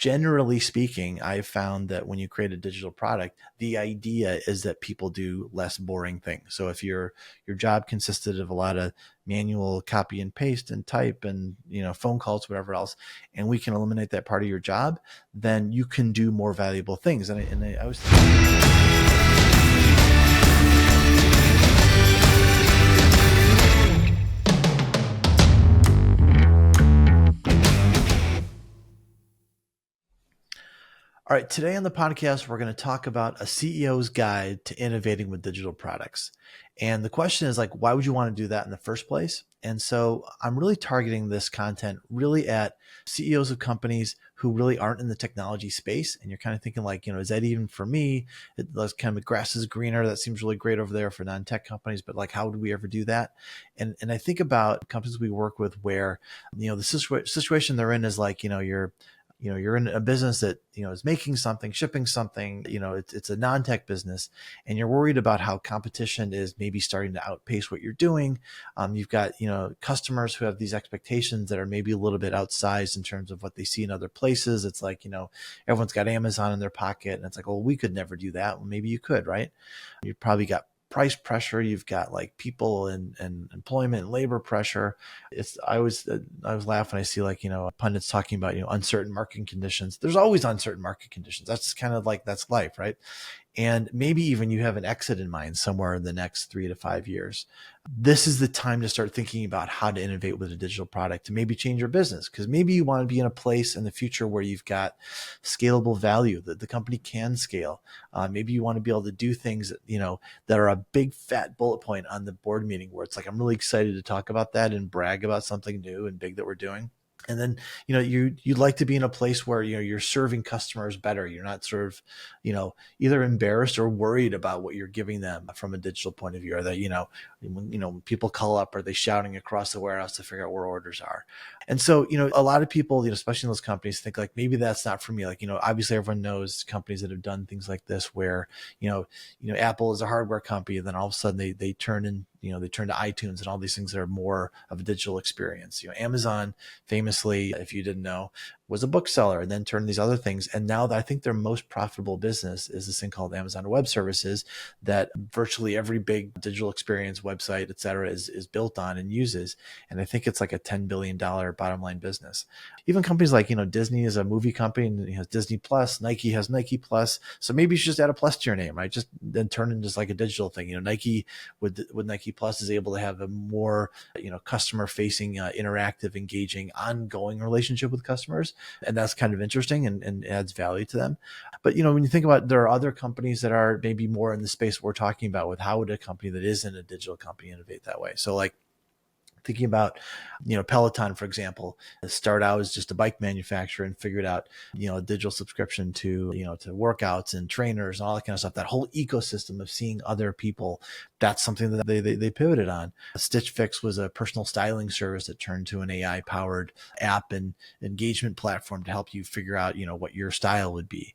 generally speaking, I've found that when you create a digital product, the idea is that people do less boring things. So if your job consisted of a lot of manual copy and paste and type and phone calls, whatever else, and we can eliminate that part of your job, then you can do more valuable things. I was All right, today on the podcast, we're going to talk about a CEO's guide to innovating with digital products. And the question is why would you want to do that in the first place? And so I'm really targeting this content really at CEOs of companies who really aren't in the technology space. And you're kind of thinking is that even for me? It's kind of grass is greener. That seems really great over there for non-tech companies, but how would we ever do that? And I think about companies we work with where, the situation they're in is you're in a business that, is making something, shipping something, it's a non-tech business, and you're worried about how competition is maybe starting to outpace what you're doing. You've got, customers who have these expectations that are maybe a little bit outsized in terms of what they see in other places. It's everyone's got Amazon in their pocket, and it's well, we could never do that. Well, maybe you could, right? You probably got price pressure. You've got people and employment and labor pressure. I always laugh when I see pundits talking about uncertain market conditions. There's always uncertain market conditions. That's just kind of that's life, right? And maybe even you have an exit in mind somewhere in the next 3 to 5 years. This is the time to start thinking about how to innovate with a digital product to maybe change your business, because maybe you want to be in a place in the future where you've got scalable value that the company can scale. Maybe you want to be able to do things that are a big fat bullet point on the board meeting where it's I'm really excited to talk about that and brag about something new and big that we're doing. And then, you'd like to be in a place where, you're serving customers better. You're not sort of, either embarrassed or worried about what you're giving them from a digital point of view, or that, when people call up, are they shouting across the warehouse to figure out where orders are? And so, a lot of people, especially in those companies, think maybe that's not for me. Obviously everyone knows companies that have done things like this where, Apple is a hardware company, and then all of a sudden they turn in, they turn to iTunes and all these things that are more of a digital experience. Amazon famously, if you didn't know, was a bookseller and then turned these other things. And now I think their most profitable business is this thing called Amazon Web Services that virtually every big digital experience website, et cetera, is built on and uses. And I think it's a $10 billion bottom line business. Even companies Disney is a movie company and has Disney Plus, Nike has Nike Plus. So maybe you should just add a plus to your name, right? Just then turn into just a digital thing. Nike with Nike Plus is able to have a more, customer facing, interactive, engaging, ongoing relationship with customers. And that's kind of interesting and adds value to them. But, when you think about, there are other companies that are maybe more in the space we're talking about with how would a company that isn't a digital company innovate that way? So thinking about, Peloton, for example, start out as just a bike manufacturer and figured out, a digital subscription to, to workouts and trainers and all that kind of stuff. That whole ecosystem of seeing other people, that's something that they pivoted on. Stitch Fix was a personal styling service that turned to an AI powered app and engagement platform to help you figure out, what your style would be.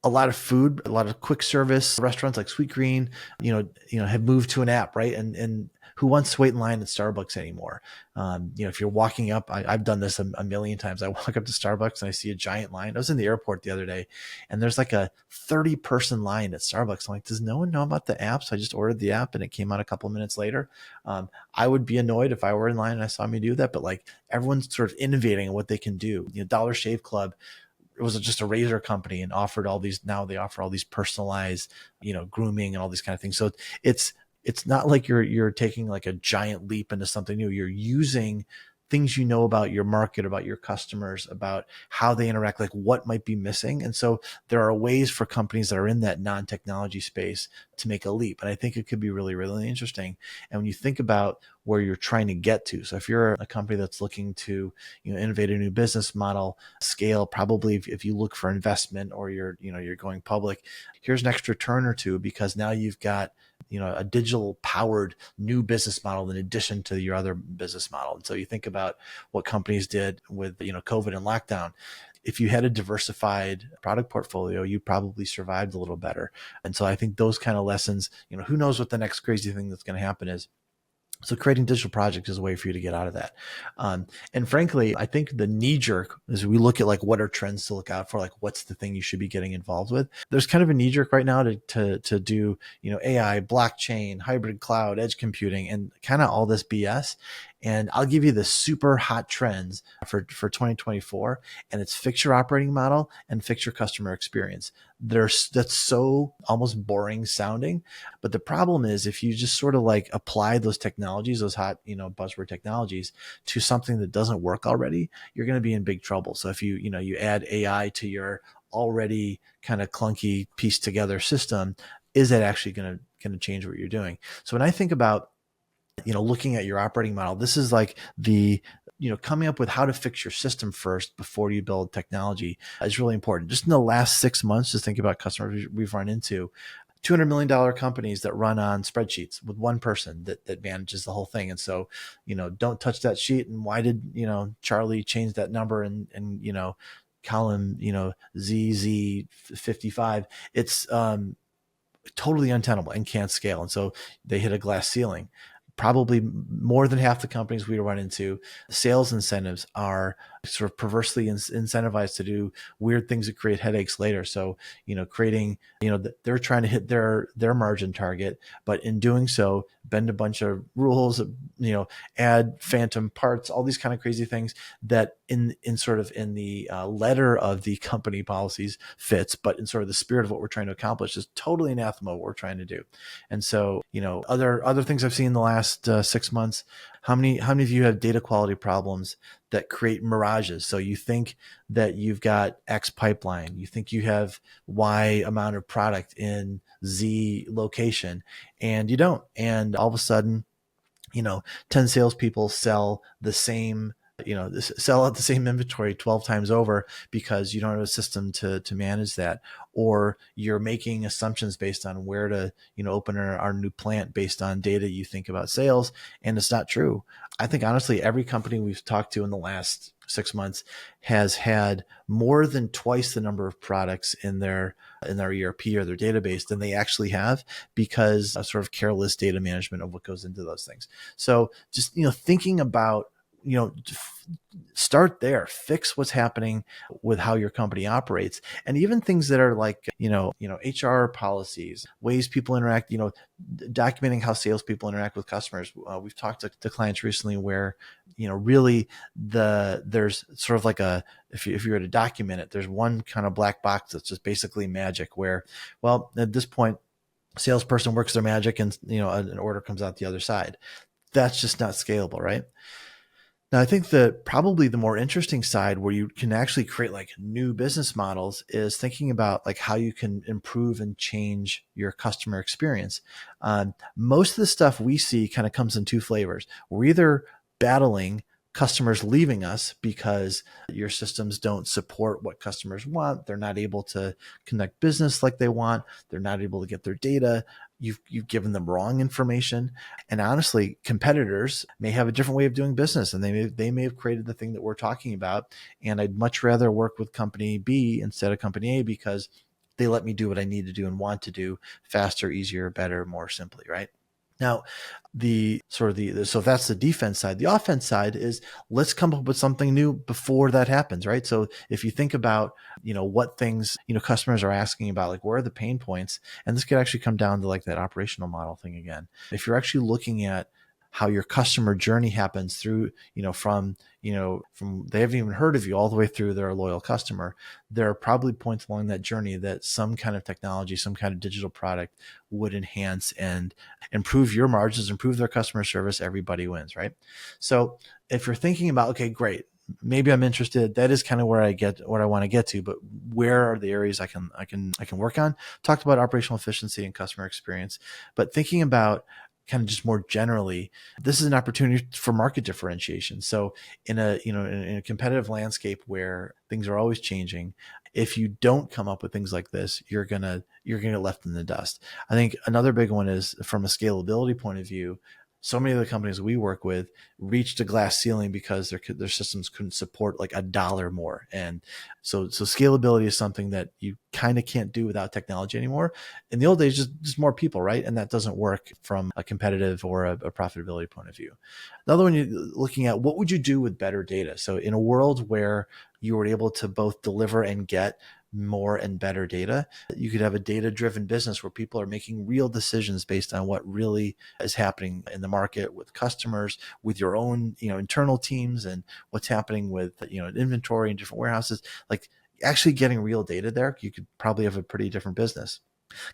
A lot of food, a lot of quick service restaurants like Sweetgreen, have moved to an app, right? And who wants to wait in line at Starbucks anymore? If you're walking up, I've done this a million times. I walk up to Starbucks and I see a giant line. I was in the airport the other day and there's a 30-person line at Starbucks. I'm does no one know about the app? So I just ordered the app and it came out a couple of minutes later. I would be annoyed if I were in line and I saw me do that, but everyone's sort of innovating on what they can do. Dollar Shave Club, it was just a razor company and offered all these, now they offer all these personalized, grooming and all these kind of things. So it's not like you're taking a giant leap into something new. You're using things about your market, about your customers, about how they interact, what might be missing. And so there are ways for companies that are in that non-technology space to make a leap. And I think it could be really, really interesting. And when you think about where you're trying to get to, so if you're a company that's looking to, innovate a new business model, scale, probably if you look for investment or you're going public, here's an extra turn or two because now you've got a digital powered new business model in addition to your other business model. And so you think about what companies did with, COVID and lockdown. If you had a diversified product portfolio, you probably survived a little better. And so I think those kind of lessons, who knows what the next crazy thing that's going to happen is. So creating digital projects is a way for you to get out of that. And frankly, I think the knee jerk is we look at like what are trends to look out for, like what's the thing you should be getting involved with. There's kind of a knee jerk right now to do, AI, blockchain, hybrid cloud, edge computing, and kind of all this BS. And I'll give you the super hot trends for 2024, and it's fix your operating model and fix your customer experience. That's so almost boring sounding, but the problem is if you just sort of like apply those technologies, those hot, buzzword technologies to something that doesn't work already, you're going to be in big trouble. So if you add AI to your already kind of clunky pieced together system, is that actually going to change what you're doing? So when I think about, looking at your operating model, this is like coming up with how to fix your system first before you build technology is really important. Just in the last 6 months, just think about customers we've run into. $200 million companies that run on spreadsheets with one person that manages the whole thing. And so, don't touch that sheet. And why did, Charlie change that number and column, ZZ55? It's totally untenable and can't scale. And so they hit a glass ceiling. Probably more than half the companies we run into, sales incentives are sort of perversely incentivized to do weird things that create headaches later. So, creating, they're trying to hit their margin target, but in doing so, bend a bunch of rules, add phantom parts, all these kind of crazy things that in the letter of the company policies fits, but in sort of the spirit of what we're trying to accomplish is totally anathema what we're trying to do. And so, other things I've seen in the last 6 months, how many of you have data quality problems that create mirages? So you think that you've got X pipeline, you think you have Y amount of product in Z location, and you don't. And all of a sudden, 10 salespeople sell the same, sell out the same inventory 12 times over because you don't have a system to manage that. Or you're making assumptions based on where to, open our new plant based on data you think about sales. And it's not true. I think honestly, every company we've talked to in the last 6 months has had more than twice the number of products in their ERP or their database than they actually have, because of sort of careless data management of what goes into those things. So just, thinking about, start there, fix what's happening with how your company operates. And even things that are like, HR policies, ways people interact, documenting how salespeople interact with customers. We've talked to clients recently where, really there's sort of like if you were to document it, there's one kind of black box that's just basically magic where, well, at this point, salesperson works their magic and, an order comes out the other side. That's just not scalable, right? Now, I think that probably the more interesting side where you can actually create like new business models is thinking about like how you can improve and change your customer experience. Most of the stuff we see kind of comes in two flavors. We're either battling customers leaving us because your systems don't support what customers want. They're not able to conduct business like they want. They're not able to get their data. You've given them wrong information. And honestly, competitors may have a different way of doing business, and they may have created the thing that we're talking about. And I'd much rather work with company B instead of company A because they let me do what I need to do and want to do faster, easier, better, more simply, right? Now, so if that's the defense side, the offense side is let's come up with something new before that happens, right? So if you think about, what things, customers are asking about, like where are the pain points? And this could actually come down to like that operational model thing again. If you're actually looking at how your customer journey happens through, from they haven't even heard of you all the way through they're a loyal customer, there are probably points along that journey that some kind of technology, some kind of digital product would enhance and improve your margins, improve their customer service. Everybody wins, right? So if you're thinking about, okay, great, maybe I'm interested, that is kind of where I get what I want to get to, but where are the areas I can work on? Talked about operational efficiency and customer experience, but thinking about kind of just more generally, this is an opportunity for market differentiation. So in a competitive landscape where things are always changing, if you don't come up with things like this, you're gonna get left in the dust. I think another big one is from a scalability point of view. so many of the companies we work with reached a glass ceiling because their systems couldn't support like $1 more. And so scalability is something that you kind of can't do without technology anymore. In the old days, just more people, right? And that doesn't work from a competitive or a profitability point of view. Another one, you're looking at what would you do with better data? So in a world where you were able to both deliver and get more and better data, you could have a data-driven business where people are making real decisions based on what really is happening in the market with customers, with your own, internal teams, and what's happening with, inventory in different warehouses. Like actually getting real data there, you could probably have a pretty different business.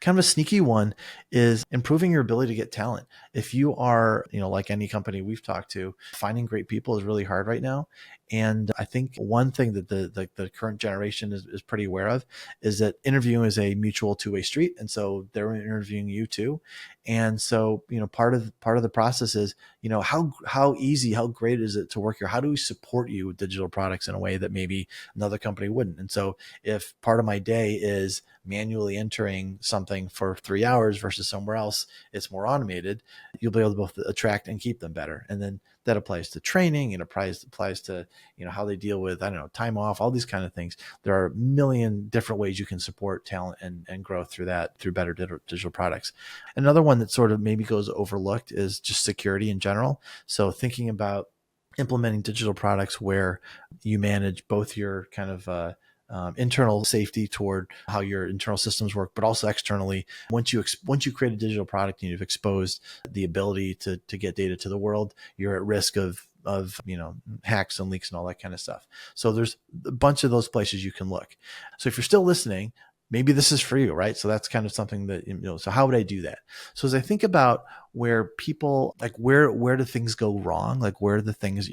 Kind of a sneaky one is improving your ability to get talent. If you are, like any company we've talked to, finding great people is really hard right now. And I think one thing that the current generation is pretty aware of is that interviewing is a mutual two-way street. And so they're interviewing you too. And so, part of the process is, how easy, how great is it to work here? How do we support you with digital products in a way that maybe another company wouldn't? And so if part of my day is manually entering something for 3 hours versus somewhere else, it's more automated, you'll be able to both attract and keep them better. And then that applies to training, and applies to, how they deal with, I don't know, time off, all these kind of things. There are a million different ways you can support talent and growth through better digital products. Another one that sort of maybe goes overlooked is just security in general. So thinking about implementing digital products where you manage both your kind of internal safety toward how your internal systems work, but also externally. Once you create a digital product and you've exposed the ability to get data to the world, you're at risk of hacks and leaks and all that kind of stuff. So there's a bunch of those places you can look. So if you're still listening, maybe this is for you, right? So that's kind of something that, so how would I do that? So as I think about where people, like where do things go wrong? Like where are the things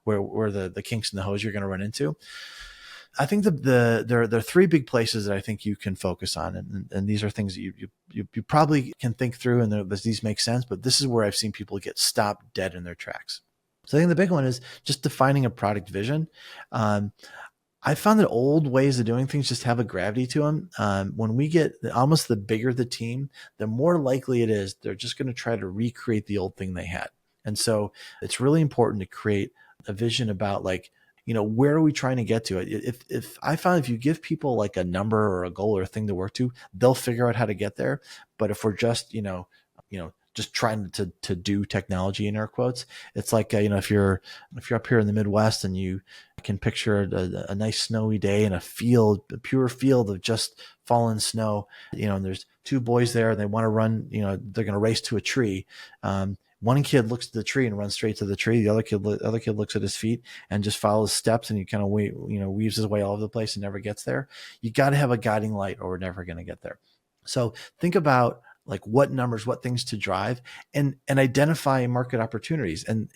where the kinks in the hose you're going to run into? I think there are three big places that I think you can focus on, and these are things that you probably can think through, and these make sense. But this is where I've seen people get stopped dead in their tracks. So I think the big one is just defining a product vision. I found that old ways of doing things just have a gravity to them. When we get almost the bigger the team, the more likely it is they're just going to try to recreate the old thing they had. And so it's really important to create a vision about where are we trying to get to? If I found if you give people like a number or a goal or a thing to work to, they'll figure out how to get there. But if we're just, just trying to do technology in air quotes, it's like, if you're up here in the Midwest and you can picture a nice snowy day in a pure field of just fallen snow, and there's two boys there and they want to run, they're going to race to a tree. One kid looks at the tree and runs straight to the tree. The other kid looks at his feet and just follows steps, and he kind of weaves his way all over the place and never gets there. You got to have a guiding light, or we're never going to get there. So think about like what numbers, what things to drive, and identify market opportunities. And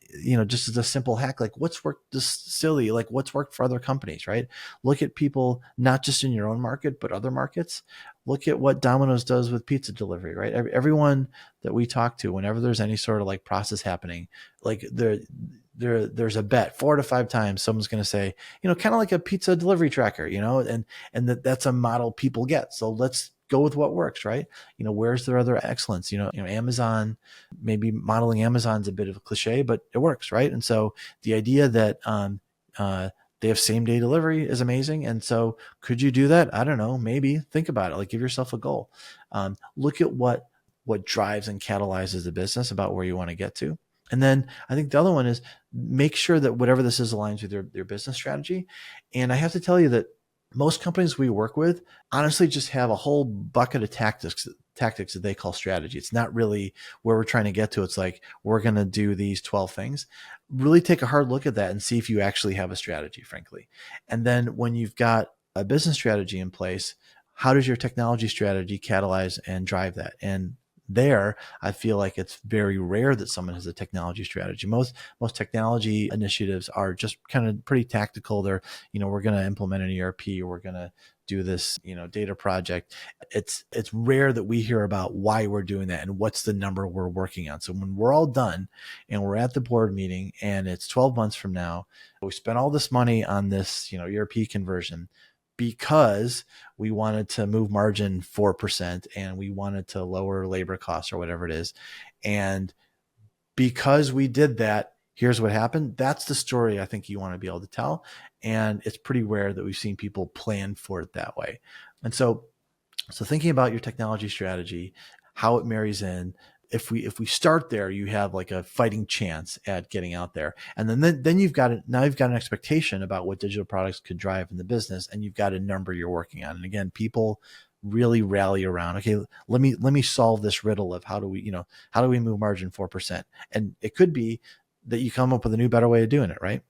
just as a simple hack, like what's worked what's worked for other companies, right? Look at people not just in your own market but other markets. Look at what Domino's does with pizza delivery, right? Everyone that we talk to, whenever there's any sort of like process happening, like there's a bet 4 to 5 times someone's going to say, kind of like a pizza delivery tracker, and that's a model people get. So let's go with what works, right? Where's their other excellence? Amazon, maybe modeling Amazon's a bit of a cliche, but it works, right? And so the idea that they have same day delivery is amazing. And so could you do that? I don't know. Maybe think about it. Like give yourself a goal. Look at what drives and catalyzes the business about where you want to get to. And then I think the other one is make sure that whatever this is aligns with your business strategy. And I have to tell you that most companies we work with honestly just have a whole bucket of tactics that they call strategy. It's not really where we're trying to get to. It's like, we're going to do these 12 things. Really take a hard look at that and see if you actually have a strategy, frankly. And then when you've got a business strategy in place, how does your technology strategy catalyze and drive that? And there, I feel like it's very rare that someone has a technology strategy. Most technology initiatives are just kind of pretty tactical. They're, we're going to implement an ERP, or we're going to do this, data project. It's rare that we hear about why we're doing that and what's the number we're working on. So when we're all done and we're at the board meeting and it's 12 months from now, we spent all this money on this, ERP conversion, because we wanted to move margin 4% and we wanted to lower labor costs or whatever it is. And because we did that, here's what happened. That's the story I think you want to be able to tell. And it's pretty rare that we've seen people plan for it that way. And so thinking about your technology strategy, how it marries in, if we start there, you have like a fighting chance at getting out there. And then you've got it. Now you've got an expectation about what digital products could drive in the business, and you've got a number you're working on. And again, people really rally around, okay, let me solve this riddle of how do we move margin 4%? And it could be that you come up with a new, better way of doing it, right?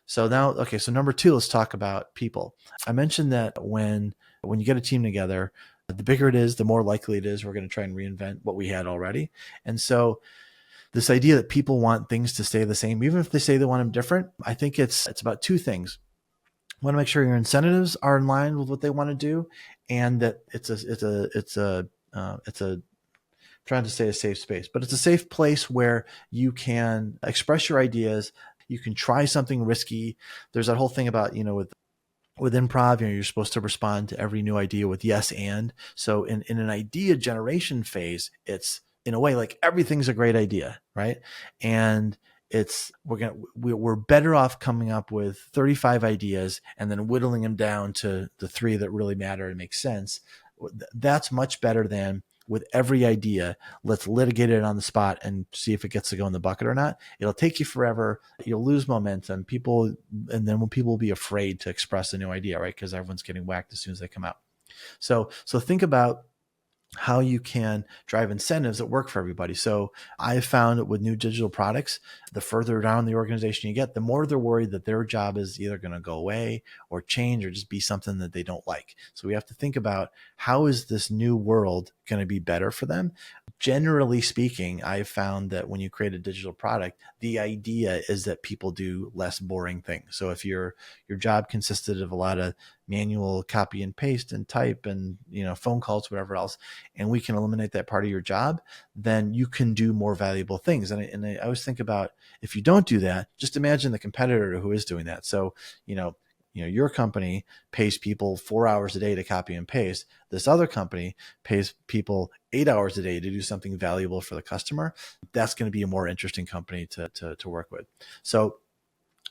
So now, okay, so number two, let's talk about people. I mentioned that when you get a team together, the bigger it is, the more likely it is we're going to try and reinvent what we had already. And so this idea that people want things to stay the same, even if they say they want them different, I think it's about two things. You want to make sure your incentives are in line with what they want to do, and that it's a trying to say a safe space, but it's a safe place where you can express your ideas. You can try something risky. There's that whole thing about, with improv, you're supposed to respond to every new idea with yes and. So in an idea generation phase, it's in a way like everything's a great idea, right? And we're better off coming up with 35 ideas and then whittling them down to the three that really matter and make sense. That's much better than with every idea, let's litigate it on the spot and see if it gets to go in the bucket or not. It'll take you forever. You'll lose momentum. And then people will be afraid to express a new idea, right? Because everyone's getting whacked as soon as they come out. So think about how you can drive incentives that work for everybody. So I've found that with new digital products, the further down the organization you get, the more they're worried that their job is either going to go away or change or just be something that they don't like. So we have to think about, how is this new world going to be better for them? Generally speaking, I've found that when you create a digital product, the idea is that people do less boring things. So if your job consisted of a lot of manual copy and paste and type and phone calls, whatever else, and we can eliminate that part of your job, then you can do more valuable things. And I always think about, if you don't do that, just imagine the competitor who is doing that. So your company pays people 4 hours a day to copy and paste. This other company pays people 8 hours a day to do something valuable for the customer. That's going to be a more interesting company to work with. So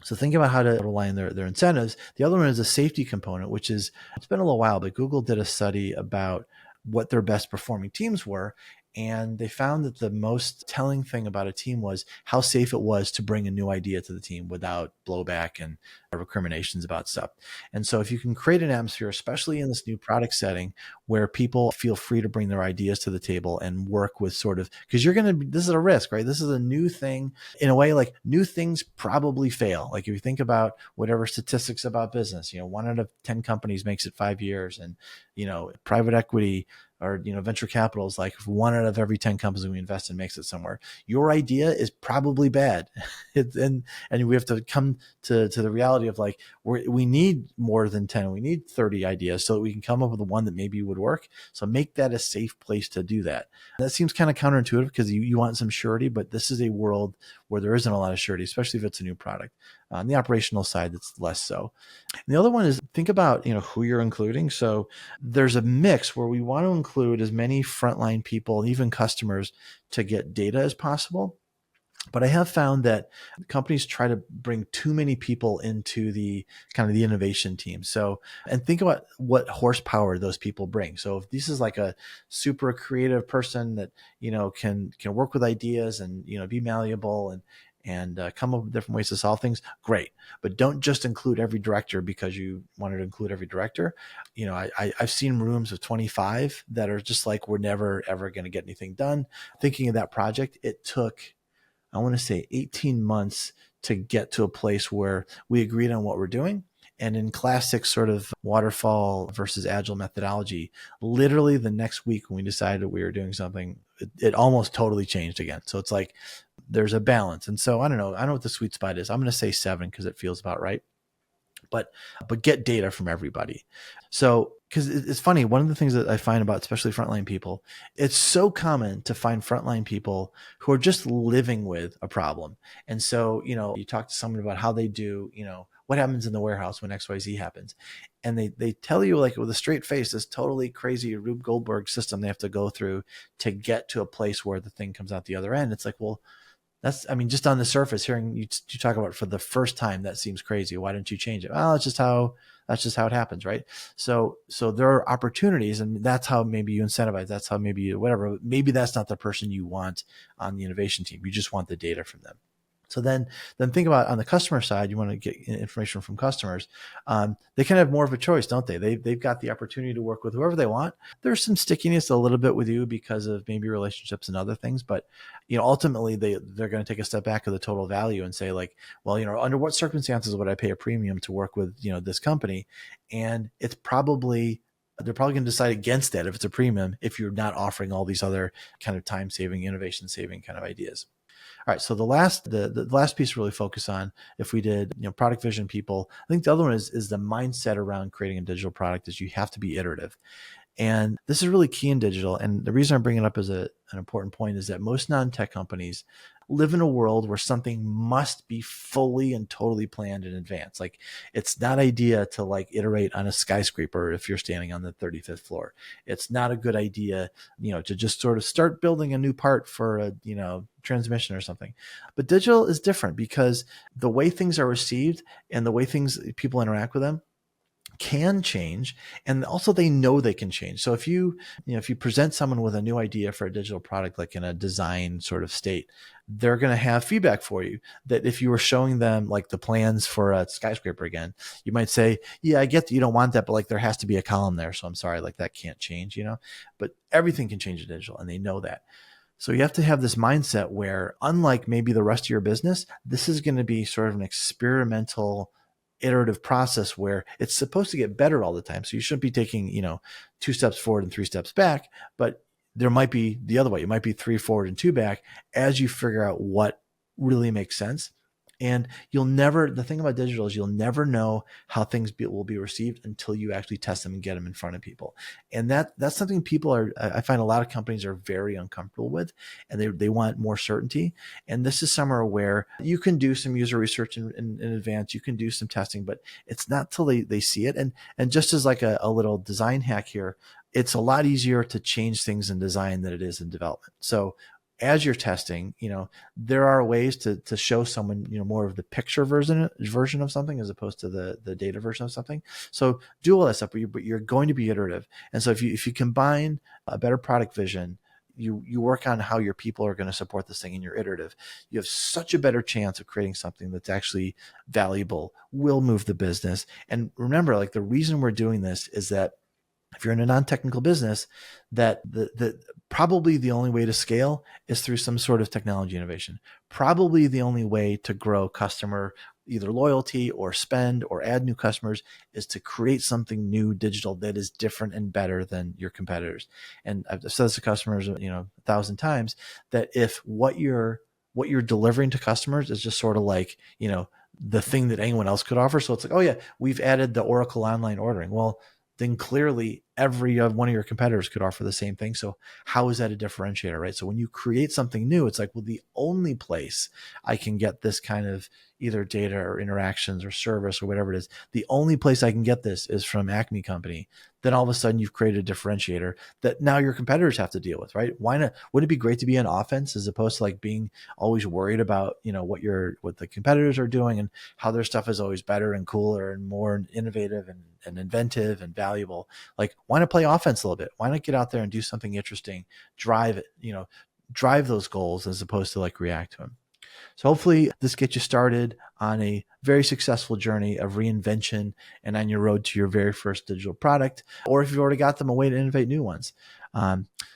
think about how to align their incentives. The other one is a safety component, which is, it's been a little while, but Google did a study about what their best performing teams were. And they found that the most telling thing about a team was how safe it was to bring a new idea to the team without blowback and recriminations about stuff. And so if you can create an atmosphere, especially in this new product setting, where people feel free to bring their ideas to the table and work with because this is a risk, right? This is a new thing. In a way, like, new things probably fail. Like, if you think about whatever statistics about business, 1 out of 10 companies makes it 5 years. And, private equity or venture capital is like, if 1 out of every 10 companies we invest in makes it somewhere, your idea is probably bad. and we have to come to the reality of, like, we need more than 10, we need 30 ideas so that we can come up with the one that maybe would work. So make that a safe place to do that. And that seems kind of counterintuitive because you want some surety, but this is a world where there isn't a lot of surety, especially if it's a new product. On the operational side, it's less so. And the other one is, think about who you're including. So there's a mix where we want to include as many frontline people, even customers, to get data as possible. But I have found that companies try to bring too many people into the kind of the innovation team. So, and think about what horsepower those people bring. So if this is like a super creative person that, can work with ideas and, be malleable and come up with different ways to solve things, great. But don't just include every director because you wanted to include every director. I've seen rooms of 25 that are just like, we're never, ever going to get anything done. Thinking of that project, it took, I want to say, 18 months to get to a place where we agreed on what we're doing. And in classic sort of waterfall versus agile methodology, literally the next week when we decided we were doing something, it almost totally changed again. So it's like, there's a balance. And so I don't know what the sweet spot is. I'm going to say 7 because it feels about right. But get data from everybody. So, because it's funny, one of the things that I find about especially frontline people, it's so common to find frontline people who are just living with a problem. And so, you talk to someone about how they do, what happens in the warehouse when XYZ happens. And they tell you, like, with a straight face, this totally crazy Rube Goldberg system they have to go through to get to a place where the thing comes out the other end. It's like, well, I mean, just on the surface, hearing you talk about it for the first time, that seems crazy. Why didn't you change it? Well, that's just how it happens, right? So there are opportunities, and that's how maybe you incentivize. That's how maybe whatever. Maybe that's not the person you want on the innovation team. You just want the data from them. So then think about on the customer side, you want to get information from customers. They kind of have more of a choice, don't they? They've got the opportunity to work with whoever they want. There's some stickiness a little bit with you because of maybe relationships and other things, but ultimately they're going to take a step back of the total value and say like, well, under what circumstances would I pay a premium to work with this company? And they're probably going to decide against that if it's a premium, if you're not offering all these other kind of time saving, innovation saving kind of ideas. All right. So the last piece to really focus on, if we did, product vision people, I think the other one is the mindset around creating a digital product is you have to be iterative. And this is really key in digital. And the reason I'm bringing it up as an important point is that most non-tech companies live in a world where something must be fully and totally planned in advance. Like it's not idea to like iterate on a skyscraper if you're standing on the 35th floor. It's not a good idea, to just sort of start building a new part for a, transmission or something. But digital is different because the way things are received and the way people interact with them can change, and also they know they can change. So if you present someone with a new idea for a digital product, like in a design sort of state, they're going to have feedback for you that if you were showing them like the plans for a skyscraper again, you might say, yeah, I get that you don't want that, but like there has to be a column there. So I'm sorry, like that can't change, but everything can change in digital and they know that. So you have to have this mindset where, unlike maybe the rest of your business, this is going to be sort of an experimental iterative process where it's supposed to get better all the time. So you shouldn't be taking, 2 steps forward and 3 steps back, but there might be the other way. It might be 3 forward and 2 back as you figure out what really makes sense. And the thing about digital is you'll never know how things will be received until you actually test them and get them in front of people. And that's something I find a lot of companies are very uncomfortable with, and they want more certainty. And this is somewhere where you can do some user research in advance, you can do some testing, but it's not till they see it. And just as like a little design hack here, it's a lot easier to change things in design than it is in development. So as you're testing, there are ways to show someone, more of the picture version of something as opposed to the data version of something. So do all that stuff, but you're going to be iterative. And so if you combine a better product vision, you work on how your people are going to support this thing and you're iterative, you have such a better chance of creating something that's actually valuable, will move the business. And remember, like the reason we're doing this is that if you're in a non-technical business, that probably the only way to scale is through some sort of technology innovation. Probably the only way to grow customer either loyalty or spend or add new customers is to create something new digital that is different and better than your competitors. And I've said this to customers, 1,000 times, that if what you're delivering to customers is just sort of like, the thing that anyone else could offer. So it's like, oh yeah, we've added the Oracle online ordering. Well, then clearly every one of your competitors could offer the same thing. So how is that a differentiator, right? So when you create something new, it's like, well, the only place I can get this kind of either data or interactions or service or whatever it is, the only place I can get this is from Acme Company. Then all of a sudden you've created a differentiator that now your competitors have to deal with, right? Why not? Wouldn't it be great to be on offense as opposed to like being always worried about, what the competitors are doing and how their stuff is always better and cooler and more innovative and inventive and valuable? Like, why not play offense a little bit? Why not get out there and do something interesting, drive it, drive those goals as opposed to like react to them? So hopefully this gets you started on a very successful journey of reinvention and on your road to your very first digital product, or if you've already got them, a way to innovate new ones.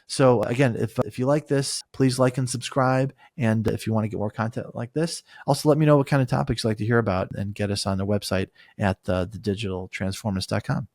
So again, if you like this, please like and subscribe. And if you want to get more content like this, also let me know what kind of topics you'd like to hear about and get us on the website at thedigitaltransformist.com.